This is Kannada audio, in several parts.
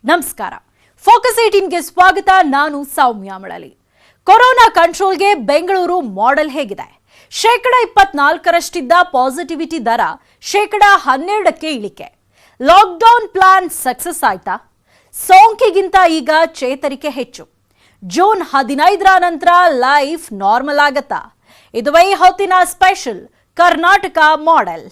ನಮಸ್ಕಾರ. ಫೋಕಸ್ 18ಗೆ ಸ್ವಾಗತ. ನಾನು ಸೌಮ್ಯ ಮಳಲಿ. ಕೊರೋನಾ ಕಂಟ್ರೋಲ್ಗೆ ಬೆಂಗಳೂರು ಮಾಡೆಲ್ ಹೇಗಿದೆ? 24% ಪಾಸಿಟಿವಿಟಿ ದರ 12% ಇಳಿಕೆ. ಲಾಕ್ಡೌನ್ ಪ್ಲಾನ್ ಸಕ್ಸಸ್ ಆಯ್ತಾ? ಸೋಂಕಿಗಿಂತ ಈಗ ಚೇತರಿಕೆ ಹೆಚ್ಚು. ಜೂನ್ 15ರ ನಂತರ ಲೈಫ್ ನಾರ್ಮಲ್ ಆಗತ್ತಾ? ಇದುವೇ ಹೊತ್ತಿನ ಸ್ಪೆಷಲ್ ಕರ್ನಾಟಕ ಮಾಡೆಲ್.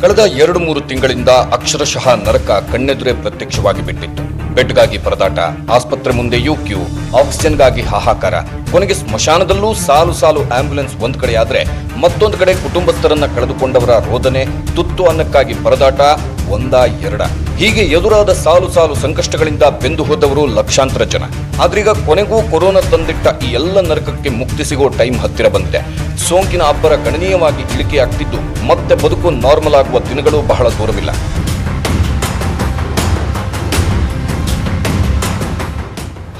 ಕಳೆದ 2-3 ತಿಂಗಳಿಂದ ಅಕ್ಷರಶಃ ನರಕ ಕಣ್ಣೆದುರೇ ಪ್ರತ್ಯಕ್ಷವಾಗಿ ಬಿಟ್ಟಿತ್ತು. ಬೆಡ್ಗಾಗಿ ಪರದಾಟ, ಆಸ್ಪತ್ರೆ ಮುಂದೆಯೂ ಕ್ಯೂ, ಆಕ್ಸಿಜನ್ಗಾಗಿ ಹಾಹಾಕಾರ, ಕೊನೆಗೆ ಸ್ಮಶಾನದಲ್ಲೂ ಸಾಲು ಆಂಬ್ಯುಲೆನ್ಸ್ ಒಂದ್ ಕಡೆಯಾದ್ರೆ ಮತ್ತೊಂದು ಕಡೆ ಕುಟುಂಬಸ್ಥರನ್ನ ಕಳೆದುಕೊಂಡವರ ರೋದನೆ, ತುತ್ತು ಅನ್ನಕ್ಕಾಗಿ ಪರದಾಟ ಎರಡ ಹೀಗೆ ಎದುರಾದ ಸಾಲು ಸಂಕಷ್ಟಗಳಿಂದ ಬೆಂದು ಹೋದವರು ಲಕ್ಷಾಂತರ ಜನ. ಆದ್ರೀಗ ಕೊನೆಗೂ ಕೊರೋನಾ ತಂದಿಟ್ಟ ಈ ಎಲ್ಲ ನರಕಕ್ಕೆ ಮುಕ್ತಿ ಸಿಗೋ ಟೈಮ್ ಹತ್ತಿರ ಬಂದಿದೆ. ಸೋಂಕಿನ ಅಬ್ಬರ ಗಣನೀಯವಾಗಿ ಇಳಿಕೆಯಾಗ್ತಿದ್ದು ಮತ್ತೆ ಬದುಕು ನಾರ್ಮಲ್ ಆಗುವ ದಿನಗಳು ಬಹಳ ದೂರವಿಲ್ಲ.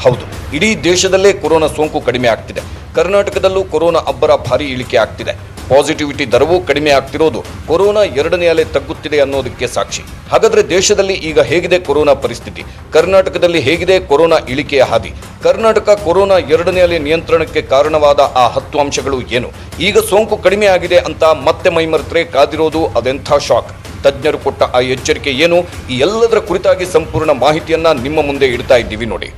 ಹೌದು, ಇಡೀ ದೇಶದಲ್ಲೇ ಕೊರೋನಾ ಸೋಂಕು ಕಡಿಮೆ ಆಗ್ತಿದೆ. ಕರ್ನಾಟಕದಲ್ಲೂ ಕೊರೋನಾ ಅಬ್ಬರ ಭಾರಿ ಇಳಿಕೆ ಆಗ್ತಿದೆ. ಪಾಸಿಟಿವಿಟಿ ದರವೂ ಕಡಿಮೆ ಆಗ್ತಿರೋದು ಕೊರೋನಾ 2ನೇ ಅಲೆ ತಗ್ಗುತ್ತಿದೆ ಅನ್ನೋದಕ್ಕೆ ಸಾಕ್ಷಿ. ಹಾಗಾದ್ರೆ ದೇಶದಲ್ಲಿ ಈಗ ಹೇಗಿದೆ ಕೊರೋನಾ ಪರಿಸ್ಥಿತಿ? ಕರ್ನಾಟಕದಲ್ಲಿ ಹೇಗಿದೆ ಕೊರೋನಾ ಇಳಿಕೆಯ ಹಾದಿ? ಕರ್ನಾಟಕ ಕೊರೋನಾ 2ನೇ ಅಲೆ ನಿಯಂತ್ರಣಕ್ಕೆ ಕಾರಣವಾದ ಆ 10 ಅಂಶಗಳು ಏನು? ಈಗ ಸೋಂಕು ಕಡಿಮೆ ಆಗಿದೆ ಅಂತ ಮತ್ತೆ ಮೈಮರೆತರೆ ಕಾದಿರೋದು ಅದೆಂಥ ಶಾಕ್? ತಜ್ಞರು ಕೊಟ್ಟ ಆ ಎಚ್ಚರಿಕೆ ಏನು? ಈ ಎಲ್ಲದರ ಕುರಿತಾಗಿ ಸಂಪೂರ್ಣ ಮಾಹಿತಿಯನ್ನ ನಿಮ್ಮ ಮುಂದೆ ಇಡ್ತಾ ಇದ್ದೀವಿ ನೋಡಿ.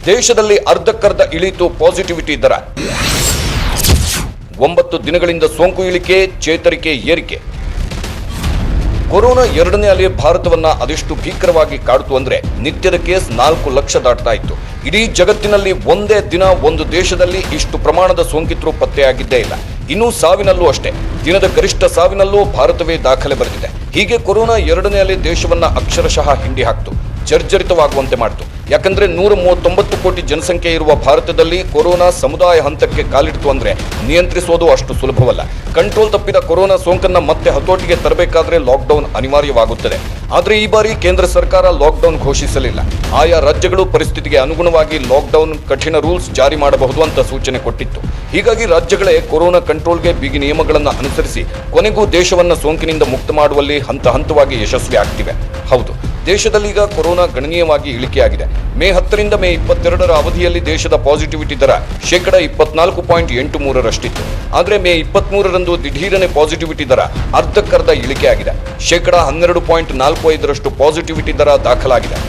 ದೇಶದಲ್ಲಿ ಅರ್ಧಕ್ಕರ್ಧ ಇಳಿತು ಪಾಸಿಟಿವಿಟಿ ದರ. 9 ದಿನಗಳಿಂದ ಸೋಂಕು ಇಳಿಕೆ, ಚೇತರಿಕೆ ಏರಿಕೆ. ಕೊರೋನಾ 2ನೇ ಅಲೆ ಭಾರತವನ್ನ ಅದೆಷ್ಟು ಭೀಕರವಾಗಿ ಕಾಡ್ತು ಅಂದ್ರೆ ನಿತ್ಯದ ಕೇಸ್ 4 ಲಕ್ಷ ದಾಟ್ತಾ ಇತ್ತು. ಇಡೀ ಜಗತ್ತಿನಲ್ಲಿ ಒಂದೇ ದಿನ ಒಂದು ದೇಶದಲ್ಲಿ ಇಷ್ಟು ಪ್ರಮಾಣದ ಸೋಂಕಿತರು ಪತ್ತೆಯಾಗಿದ್ದೇ ಇಲ್ಲ. ಇನ್ನು ಸಾವಿನಲ್ಲೂ ಅಷ್ಟೇ, ದಿನದ ಗರಿಷ್ಠ ಸಾವಿನಲ್ಲೂ ಭಾರತವೇ ದಾಖಲೆ ಬರೆದಿದೆ. ಹೀಗೆ ಕೊರೋನಾ 2ನೇ ಅಲೆ ದೇಶವನ್ನ ಅಕ್ಷರಶಃ ಹಿಂಡಿ ಹಾಕ್ತು, ಜರ್ಜರಿತವಾಗುವಂತೆ ಮಾಡಿತು. ಯಾಕಂದ್ರೆ 139 ಕೋಟಿ ಜನಸಂಖ್ಯೆ ಇರುವ ಭಾರತದಲ್ಲಿ ಕೊರೋನಾ ಸಮುದಾಯ ಹಂತಕ್ಕೆ ಕಾಲಿಡ್ತು ಅಂದ್ರೆ ನಿಯಂತ್ರಿಸೋದು ಅಷ್ಟು ಸುಲಭವಲ್ಲ. ಕಂಟ್ರೋಲ್ ತಪ್ಪಿದ ಕೊರೋನಾ ಸೋಂಕನ್ನ ಮತ್ತೆ ಹತೋಟಿಗೆ ತರಬೇಕಾದ್ರೆ ಲಾಕ್ಡೌನ್ ಅನಿವಾರ್ಯವಾಗುತ್ತದೆ. ಆದ್ರೆ ಈ ಬಾರಿ ಕೇಂದ್ರ ಸರ್ಕಾರ ಲಾಕ್ಡೌನ್ ಘೋಷಿಸಲಿಲ್ಲ. ಆಯಾ ರಾಜ್ಯಗಳು ಪರಿಸ್ಥಿತಿಗೆ ಅನುಗುಣವಾಗಿ ಲಾಕ್ಡೌನ್ ಕಠಿಣ ರೂಲ್ಸ್ ಜಾರಿ ಮಾಡಬಹುದು ಅಂತ ಸೂಚನೆ ಕೊಟ್ಟಿತ್ತು. ಹೀಗಾಗಿ ರಾಜ್ಯಗಳೇ ಕೊರೋನಾ ಕಂಟ್ರೋಲ್ಗೆ ಬಿಗಿ ನಿಯಮಗಳನ್ನು ಅನುಸರಿಸಿ ಕೊನೆಗೂ ದೇಶವನ್ನ ಸೋಂಕಿನಿಂದ ಮುಕ್ತ ಮಾಡುವಲ್ಲಿ ಹಂತವಾಗಿ ಯಶಸ್ವಿ ಆಗ್ತಿವೆ. ಹೌದು, ದೇಶದಲ್ಲಿ ಈಗ ಕೊರೋನಾ ಗಣನೀಯವಾಗಿ ಇಳಿಕೆಯಾಗಿದೆ. ಮೇ 10ರಿಂದ ಮೇ 22ರ ಅವಧಿಯಲ್ಲಿ ದೇಶದ ಪಾಸಿಟಿವಿಟಿ ದರ 24.83ರಷ್ಟಿತ್ತು. ಆದರೆ ಮೇ 23ರಂದು ದಿಢೀರನೆ ಪಾಸಿಟಿವಿಟಿ ದರ ಅರ್ಧಕ್ಕರ್ಧ ಇಳಿಕೆಯಾಗಿದೆ. 12.45ರಷ್ಟು ಪಾಸಿಟಿವಿಟಿ ದರ ದಾಖಲಾಗಿದೆ.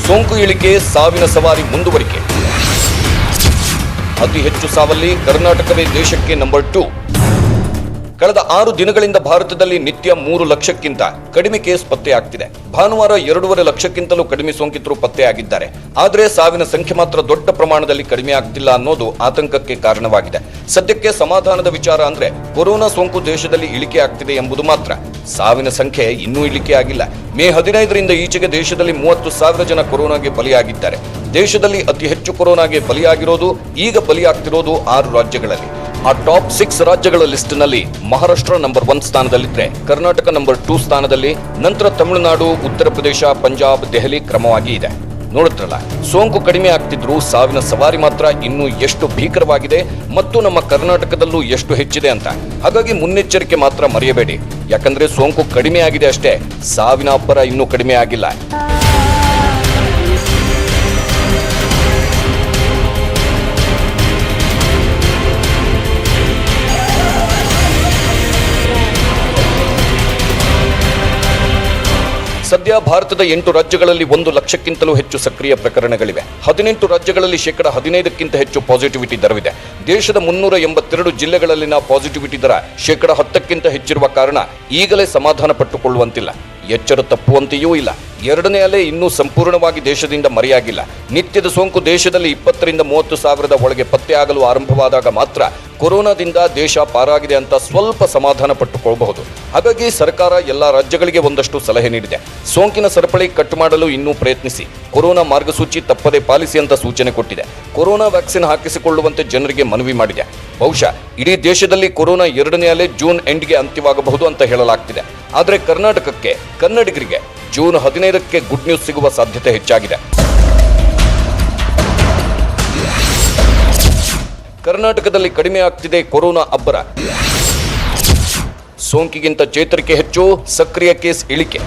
ಸೋಂಕು ಇಳಿಕೆ, ಸಾವಿನ ಸವಾರಿ ಮುಂದುವರಿಕೆ. ಅತಿ ಹೆಚ್ಚು ಸಾವಲ್ಲಿ ಕರ್ನಾಟಕವೇ ದೇಶಕ್ಕೆ ನಂಬರ್ 2. ಕಳೆದ 6 ದಿನಗಳಿಂದ ಭಾರತದಲ್ಲಿ ನಿತ್ಯ 3 ಲಕ್ಷಕ್ಕಿಂತ ಕಡಿಮೆ ಕೇಸ್ ಪತ್ತೆಯಾಗ್ತಿದೆ. ಭಾನುವಾರ 2.5 ಲಕ್ಷಕ್ಕಿಂತಲೂ ಕಡಿಮೆ ಸೋಂಕಿತರು ಪತ್ತೆಯಾಗಿದ್ದಾರೆ. ಆದರೆ ಸಾವಿನ ಸಂಖ್ಯೆ ಮಾತ್ರ ದೊಡ್ಡ ಪ್ರಮಾಣದಲ್ಲಿ ಕಡಿಮೆ ಆಗ್ತಿಲ್ಲ ಅನ್ನೋದು ಆತಂಕಕ್ಕೆ ಕಾರಣವಾಗಿದೆ. ಸದ್ಯಕ್ಕೆ ಸಮಾಧಾನದ ವಿಚಾರ ಅಂದ್ರೆ ಕೊರೋನಾ ಸೋಂಕು ದೇಶದಲ್ಲಿ ಇಳಿಕೆ ಆಗ್ತಿದೆ ಎಂಬುದು ಮಾತ್ರ. ಸಾವಿನ ಸಂಖ್ಯೆ ಇನ್ನೂ ಇಳಿಕೆ ಆಗಿಲ್ಲ. ಮೇ 15ರಿಂದ ಈಚೆಗೆ ದೇಶದಲ್ಲಿ 30,000 ಜನ ಕೊರೋನಾಗೆ ಬಲಿಯಾಗಿದ್ದಾರೆ. ದೇಶದಲ್ಲಿ ಅತಿ ಹೆಚ್ಚು ಕೊರೋನಾಗೆ ಬಲಿಯಾಗಿರೋದು, ಈಗ ಬಲಿಯಾಗ್ತಿರೋದು 6 ರಾಜ್ಯಗಳಲ್ಲಿ. ಆ ಟಾಪ್ 6 ರಾಜ್ಯಗಳ ಲಿಸ್ಟ್ ನಲ್ಲಿ ಮಹಾರಾಷ್ಟ್ರ ನಂಬರ್ 1 ಸ್ಥಾನದಲ್ಲಿದ್ರೆ, ಕರ್ನಾಟಕ ನಂಬರ್ 2 ಸ್ಥಾನದಲ್ಲಿ, ನಂತರ ತಮಿಳುನಾಡು, ಉತ್ತರ ಪ್ರದೇಶ, ಪಂಜಾಬ್, ದೆಹಲಿ ಕ್ರಮವಾಗಿ ಇದೆ. ನೋಡುತ್ತಲ್ಲ, ಸೋಂಕು ಕಡಿಮೆ ಆಗ್ತಿದ್ರು ಸಾವಿನ ಸವಾರಿ ಮಾತ್ರ ಇನ್ನೂ ಎಷ್ಟು ಭೀಕರವಾಗಿದೆ ಮತ್ತು ನಮ್ಮ ಕರ್ನಾಟಕದಲ್ಲೂ ಎಷ್ಟು ಹೆಚ್ಚಿದೆ ಅಂತ. ಹಾಗಾಗಿ ಮುನ್ನೆಚ್ಚರಿಕೆ ಮಾತ್ರ ಮರೆಯಬೇಡಿ. ಯಾಕಂದ್ರೆ ಸೋಂಕು ಕಡಿಮೆ ಆಗಿದೆ ಅಷ್ಟೇ, ಸಾವಿನ ಅಬ್ಬರ ಇನ್ನೂ ಕಡಿಮೆ ಆಗಿಲ್ಲ. ಸದ್ಯ ಭಾರತದ 8 ರಾಜ್ಯಗಳಲ್ಲಿ 1 ಲಕ್ಷಕ್ಕಿಂತಲೂ ಹೆಚ್ಚು ಸಕ್ರಿಯ ಪ್ರಕರಣಗಳಿವೆ. 18 ರಾಜ್ಯಗಳಲ್ಲಿ 15% ಹೆಚ್ಚು ಪಾಸಿಟಿವಿಟಿ ದರವಿದೆ. ದೇಶದ 382 ಜಿಲ್ಲೆಗಳಲ್ಲಿನ ಪಾಸಿಟಿವಿಟಿ ದರ 10% ಹೆಚ್ಚಿರುವ ಕಾರಣ ಈಗಲೇ ಸಮಾಧಾನ ಪಟ್ಟುಕೊಳ್ಳುವಂತಿಲ್ಲ. ಎಚ್ಚರ ತಪ್ಪುವಂತೆಯೂ ಇಲ್ಲ. ಎರಡನೇ ಅಲೆ ಇನ್ನೂ ಸಂಪೂರ್ಣವಾಗಿ ದೇಶದಿಂದ ಮರೆಯಾಗಿಲ್ಲ. ನಿತ್ಯದ ಸೋಂಕು ದೇಶದಲ್ಲಿ 20 ರಿಂದ 30 ಸಾವಿರದ ಒಳಗೆ ಪತ್ತೆಯಾಗಲು ಆರಂಭವಾದಾಗ ಮಾತ್ರ ಕೊರೋನಾದಿಂದ ದೇಶ ಪಾರಾಗಿದೆ ಅಂತ ಸ್ವಲ್ಪ ಸಮಾಧಾನ ಪಟ್ಟುಕೊಳ್ಳಬಹುದು. ಹಾಗಾಗಿ ಸರ್ಕಾರ ಎಲ್ಲ ರಾಜ್ಯಗಳಿಗೆ ಒಂದಷ್ಟು ಸಲಹೆ ನೀಡಿದೆ. ಸೋಂಕಿನ ಸರಪಳಿ ಕಟ್ ಮಾಡಲು ಇನ್ನೂ ಪ್ರಯತ್ನಿಸಿ, ಕೊರೋನಾ ಮಾರ್ಗಸೂಚಿ ತಪ್ಪದೆ ಪಾಲಿಸಿ ಅಂತ ಸೂಚನೆ ಕೊಟ್ಟಿದೆ. ಕೊರೋನಾ ವ್ಯಾಕ್ಸಿನ್ ಹಾಕಿಸಿಕೊಳ್ಳುವಂತೆ ಜನರಿಗೆ ಮನವಿ ಮಾಡಿದೆ. ಬಹುಶಃ ಇಡೀ ದೇಶದಲ್ಲಿ ಕೊರೋನಾ ಎರಡನೇ ಅಲೆ ಜೂನ್ ಎಂಡ್ಗೆ ಅಂತ್ಯವಾಗಬಹುದು ಅಂತ ಹೇಳಲಾಗ್ತಿದೆ. ಆದರೆ ಕರ್ನಾಟಕಕ್ಕೆ, ಕನ್ನಡಿಗರಿಗೆ ಜೂನ್ 15ಕ್ಕೆ ಗುಡ್ ನ್ಯೂಸ್ ಸಿಗುವ ಸಾಧ್ಯತೆ ಹೆಚ್ಚಾಗಿದೆ. ಕರ್ನಾಟಕದಲ್ಲಿ ಕಡಿಮೆ ಆಗ್ತಿದೆ ಕೊರೋನಾ ಅಬ್ಬರ. ಸೋಂಕಿಗಿಂತ ಚೇತರಿಕೆ ಹೆಚ್ಚು, ಸಕ್ರಿಯ ಕೇಸ್ ಇಳಿಕೆ.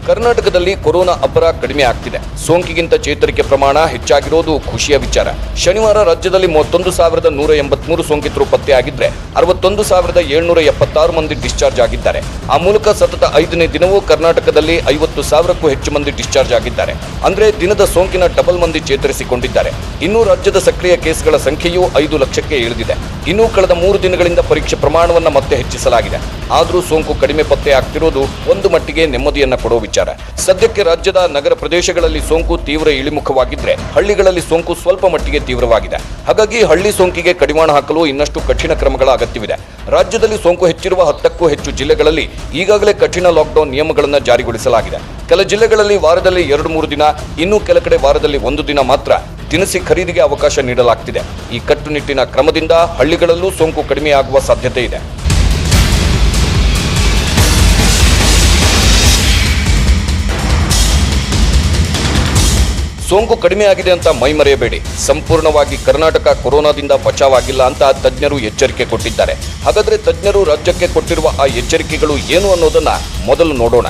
ಕರ್ನಾಟಕದಲ್ಲಿ ಕೊರೋನಾ ಅಬ್ಬರ ಕಡಿಮೆ ಆಗ್ತಿದೆ. ಸೋಂಕಿಗಿಂತ ಚೇತರಿಕೆ ಪ್ರಮಾಣ ಹೆಚ್ಚಾಗಿರೋದು ಖುಷಿಯ ವಿಚಾರ. ಶನಿವಾರ ರಾಜ್ಯದಲ್ಲಿ 31,183 ಸೋಂಕಿತರು ಪತ್ತೆಯಾಗಿದ್ರೆ 61,776 ಮಂದಿ ಡಿಸ್ಚಾರ್ಜ್ ಆಗಿದ್ದಾರೆ. ಆ ಮೂಲಕ ಸತತ 5ನೇ ದಿನವೂ ಕರ್ನಾಟಕದಲ್ಲಿ 50,000ಕ್ಕೂ ಹೆಚ್ಚು ಮಂದಿ ಡಿಸ್ಚಾರ್ಜ್ ಆಗಿದ್ದಾರೆ. ಅಂದ್ರೆ ದಿನದ ಸೋಂಕಿನ ಡಬಲ್ ಮಂದಿ ಚೇತರಿಸಿಕೊಂಡಿದ್ದಾರೆ. ಇನ್ನು ರಾಜ್ಯದ ಸಕ್ರಿಯ ಕೇಸ್ಗಳ ಸಂಖ್ಯೆಯೂ 5 ಲಕ್ಷಕ್ಕೆ ಇಳಿದಿದೆ. ಇನ್ನು ಕಳೆದ 3 ದಿನಗಳಿಂದ ಪರೀಕ್ಷೆ ಪ್ರಮಾಣವನ್ನು ಮತ್ತೆ ಹೆಚ್ಚಿಸಲಾಗಿದೆ. ಆದರೂ ಸೋಂಕು ಕಡಿಮೆ ಪತ್ತೆ ಆಗ್ತಿರೋದು ಒಂದು ಮಟ್ಟಿಗೆ ನೆಮ್ಮದಿಯನ್ನ ಕೊಡೋ ವಿಚಾರ. ಸದ್ಯಕ್ಕೆ ರಾಜ್ಯದ ನಗರ ಪ್ರದೇಶಗಳಲ್ಲಿ ಸೋಂಕು ತೀವ್ರ ಇಳಿಮುಖವಾಗಿದ್ರೆ ಹಳ್ಳಿಗಳಲ್ಲಿ ಸೋಂಕು ಸ್ವಲ್ಪ ಮಟ್ಟಿಗೆ ತೀವ್ರವಾಗಿದೆ. ಹಾಗಾಗಿ ಹಳ್ಳಿ ಸೋಂಕಿಗೆ ಕಡಿವಾಣ ಹಾಕಲು ಇನ್ನಷ್ಟು ಕಠಿಣ ಕ್ರಮಗಳ ಅಗತ್ಯವಿದೆ. ರಾಜ್ಯದಲ್ಲಿ ಸೋಂಕು ಹೆಚ್ಚಿರುವ 10ಕ್ಕೂ ಹೆಚ್ಚು ಜಿಲ್ಲೆಗಳಲ್ಲಿ ಈಗಾಗಲೇ ಕಠಿಣ ಲಾಕ್ಡೌನ್ ನಿಯಮಗಳನ್ನು ಜಾರಿಗೊಳಿಸಲಾಗಿದೆ. ಕೆಲ ಜಿಲ್ಲೆಗಳಲ್ಲಿ ವಾರದಲ್ಲಿ 2-3 ದಿನ, ಇನ್ನು ಕೆಲ ಕಡೆ ವಾರದಲ್ಲಿ 1 ದಿನ ಮಾತ್ರ ದಿನಸಿ ಖರೀದಿಗೆ ಅವಕಾಶ ನೀಡಲಾಗ್ತಿದೆ. ಈ ಕಟ್ಟುನಿಟ್ಟಿನ ಕ್ರಮದಿಂದ ಹಳ್ಳಿಗಳಲ್ಲೂ ಸೋಂಕು ಕಡಿಮೆಯಾಗುವ ಸಾಧ್ಯತೆ ಇದೆ. ಸೋಂಕು ಕಡಿಮೆಯಾಗಿದೆ ಅಂತ ಮೈಮರೆಯಬೇಡಿ. ಸಂಪೂರ್ಣವಾಗಿ ಕರ್ನಾಟಕ ಕೊರೋನಾದಿಂದ ಬಚಾವಾಗಿಲ್ಲ ಅಂತ ತಜ್ಞರು ಎಚ್ಚರಿಕೆ ಕೊಟ್ಟಿದ್ದಾರೆ. ಹಾಗಾದ್ರೆ ತಜ್ಞರು ರಾಜ್ಯಕ್ಕೆ ಕೊಟ್ಟಿರುವ ಆ ಎಚ್ಚರಿಕೆಗಳು ಏನು ಅನ್ನೋದನ್ನ ಮೊದಲು ನೋಡೋಣ.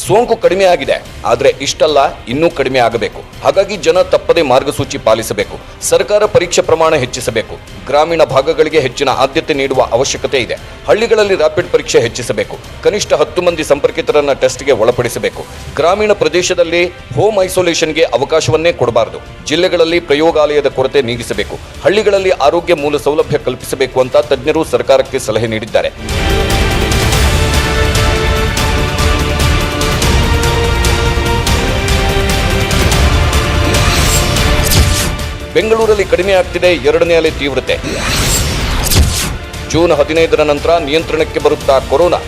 ಸೋಂಕು ಕಡಿಮೆ ಆಗಿದೆ, ಆದರೆ ಇಷ್ಟಲ್ಲ, ಇನ್ನೂ ಕಡಿಮೆ ಆಗಬೇಕು. ಹಾಗಾಗಿ ಜನ ತಪ್ಪದೆ ಮಾರ್ಗಸೂಚಿ ಪಾಲಿಸಬೇಕು. ಸರ್ಕಾರ ಪರೀಕ್ಷೆ ಪ್ರಮಾಣ ಹೆಚ್ಚಿಸಬೇಕು. ಗ್ರಾಮೀಣ ಭಾಗಗಳಿಗೆ ಹೆಚ್ಚಿನ ಆದ್ಯತೆ ನೀಡುವ ಅವಶ್ಯಕತೆ ಇದೆ. ಹಳ್ಳಿಗಳಲ್ಲಿ ರ್ಯಾಪಿಡ್ ಪರೀಕ್ಷೆ ಹೆಚ್ಚಿಸಬೇಕು. ಕನಿಷ್ಠ 10 ಮಂದಿ ಸಂಪರ್ಕಿತರನ್ನ ಟೆಸ್ಟ್ಗೆ ಒಳಪಡಿಸಬೇಕು. ಗ್ರಾಮೀಣ ಪ್ರದೇಶದಲ್ಲಿ ಹೋಮ್ ಐಸೋಲೇಷನ್ಗೆ ಅವಕಾಶವನ್ನೇ ಕೊಡಬಾರದು. ಜಿಲ್ಲೆಗಳಲ್ಲಿ ಪ್ರಯೋಗಾಲಯದ ಕೊರತೆ ನೀಗಿಸಬೇಕು. ಹಳ್ಳಿಗಳಲ್ಲಿ ಆರೋಗ್ಯ ಮೂಲ ಸೌಲಭ್ಯ ಕಲ್ಪಿಸಬೇಕು ಅಂತ ತಜ್ಞರು ಸರ್ಕಾರಕ್ಕೆ ಸಲಹೆ ನೀಡಿದ್ದಾರೆ. ಬೆಂಗಳೂರಲ್ಲಿ ಕಡಿಮೆ ಆಗ್ತಿದೆ ಎರಡನೇ ಅಲೆ ತೀವ್ರತೆ. ಜೂನ್ 15ರ ನಂತರ ನಿಯಂತ್ರಣಕ್ಕೆ ಬರುತ್ತಾ ಕೊರೋನಾ.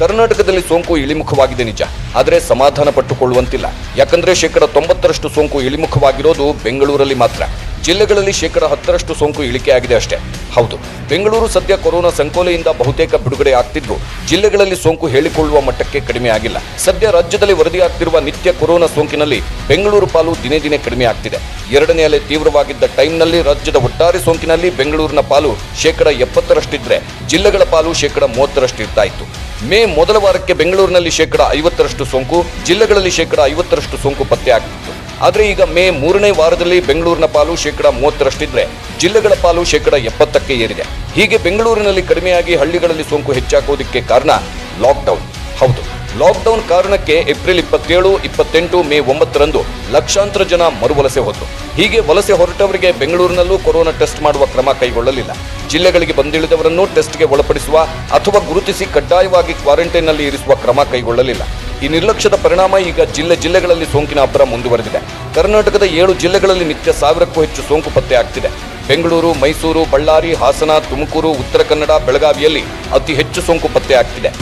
ಕರ್ನಾಟಕದಲ್ಲಿ ಸೋಂಕು ಇಳಿಮುಖವಾಗಿದೆ ನಿಜ, ಆದರೆ ಸಮಾಧಾನ ಪಟ್ಟುಕೊಳ್ಳುವಂತಿಲ್ಲ. ಯಾಕಂದ್ರೆ 90% ಸೋಂಕು ಇಳಿಮುಖವಾಗಿರೋದು ಬೆಂಗಳೂರಲ್ಲಿ ಮಾತ್ರ. ಜಿಲ್ಲೆಗಳಲ್ಲಿ 10% ಸೋಂಕು ಇಳಿಕೆಯಾಗಿದೆ ಅಷ್ಟೇ. ಹೌದು, ಬೆಂಗಳೂರು ಸದ್ಯ ಕೊರೋನಾ ಸಂಕೋಲೆಯಿಂದ ಬಹುತೇಕ ಬಿಡುಗಡೆ ಆಗ್ತಿದ್ರು ಜಿಲ್ಲೆಗಳಲ್ಲಿ ಸೋಂಕು ಹೇಳಿಕೊಳ್ಳುವ ಮಟ್ಟಕ್ಕೆ ಕಡಿಮೆ ಆಗಿಲ್ಲ. ಸದ್ಯ ರಾಜ್ಯದಲ್ಲಿ ವರದಿಯಾಗ್ತಿರುವ ನಿತ್ಯ ಕೊರೋನಾ ಸೋಂಕಿನಲ್ಲಿ ಬೆಂಗಳೂರು ಪಾಲು ದಿನೇ ದಿನೇ ಕಡಿಮೆ ಆಗ್ತಿದೆ. ಎರಡನೇ ಅಲೆ ತೀವ್ರವಾಗಿದ್ದ ಟೈಮ್ನಲ್ಲಿ ರಾಜ್ಯದ ಒಟ್ಟಾರೆ ಸೋಂಕಿನಲ್ಲಿ ಬೆಂಗಳೂರಿನ ಪಾಲು 70%ಇದ್ರೆ ಜಿಲ್ಲೆಗಳ ಪಾಲು 30% ಇರ್ತಾ ಇತ್ತು. ಮೇ ಮೊದಲ ವಾರಕ್ಕೆ ಬೆಂಗಳೂರಿನಲ್ಲಿ 50% ಸೋಂಕು, ಜಿಲ್ಲೆಗಳಲ್ಲಿ 50% ಸೋಂಕು ಪತ್ತೆ ಆಗ್ತಿತ್ತು. ಆದರೆ ಈಗ ಮೇ 3ನೇ ವಾರದಲ್ಲಿ ಬೆಂಗಳೂರಿನ ಪಾಲು 30%ಇದ್ರೆ ಜಿಲ್ಲೆಗಳ ಪಾಲು 70%ಕ್ಕೆ ಏರಿದೆ. ಹೀಗೆ ಬೆಂಗಳೂರಿನಲ್ಲಿ ಕಡಿಮೆಯಾಗಿ ಹಳ್ಳಿಗಳಲ್ಲಿ ಸೋಂಕು ಹೆಚ್ಚಾಗೋದಕ್ಕೆ ಕಾರಣ ಲಾಕ್ಡೌನ್. ಹೌದು, ಲಾಕ್ಡೌನ್ ಕಾರಣಕ್ಕೆ ಏಪ್ರಿಲ್ 27, 28, ಮೇ 9ರಂದು ಲಕ್ಷಾಂತರ ಜನ ಮರುವಲಸೆ ಹೋದರು. ಹೀಗೆ ವಲಸೆ ಹೊರಟವರಿಗೆ ಬೆಂಗಳೂರಿನಲ್ಲೂ ಕೊರೋನಾ ಟೆಸ್ಟ್ ಮಾಡುವ ಕ್ರಮ ಕೈಗೊಳ್ಳಲಿಲ್ಲ. ಜಿಲ್ಲೆಗಳಿಗೆ ಬಂದಿಳಿದವರನ್ನು ಟೆಸ್ಟ್ಗೆ ಒಳಪಡಿಸುವ ಅಥವಾ ಗುರುತಿಸಿ ಕಡ್ಡಾಯವಾಗಿ ಕ್ವಾರಂಟೈನ್ನಲ್ಲಿ ಇರಿಸುವ ಕ್ರಮ ಕೈಗೊಳ್ಳಲಿಲ್ಲ. ಈ ನಿರ್ಲಕ್ಷ್ಯದ ಪರಿಣಾಮ ಈಗ ಜಿಲ್ಲೆಗಳಲ್ಲಿ ಸೋಂಕಿನ ಅಬ್ಬರ ಮುಂದುವರೆದಿದೆ. ಕರ್ನಾಟಕದ 7 ಜಿಲ್ಲೆಗಳಲ್ಲಿ ನಿತ್ಯ 1000ಕ್ಕೂ ಹೆಚ್ಚು ಸೋಂಕು ಪತ್ತೆ ಆಗ್ತಿದೆ. ಬೆಂಗಳೂರು, ಮೈಸೂರು, ಬಳ್ಳಾರಿ, ಹಾಸನ, ತುಮಕೂರು, ಉತ್ತರ ಕನ್ನಡ, ಬೆಳಗಾವಿಯಲ್ಲಿ ಅತಿ ಹೆಚ್ಚು ಸೋಂಕು ಪತ್ತೆ ಆಗ್ತಿದೆ.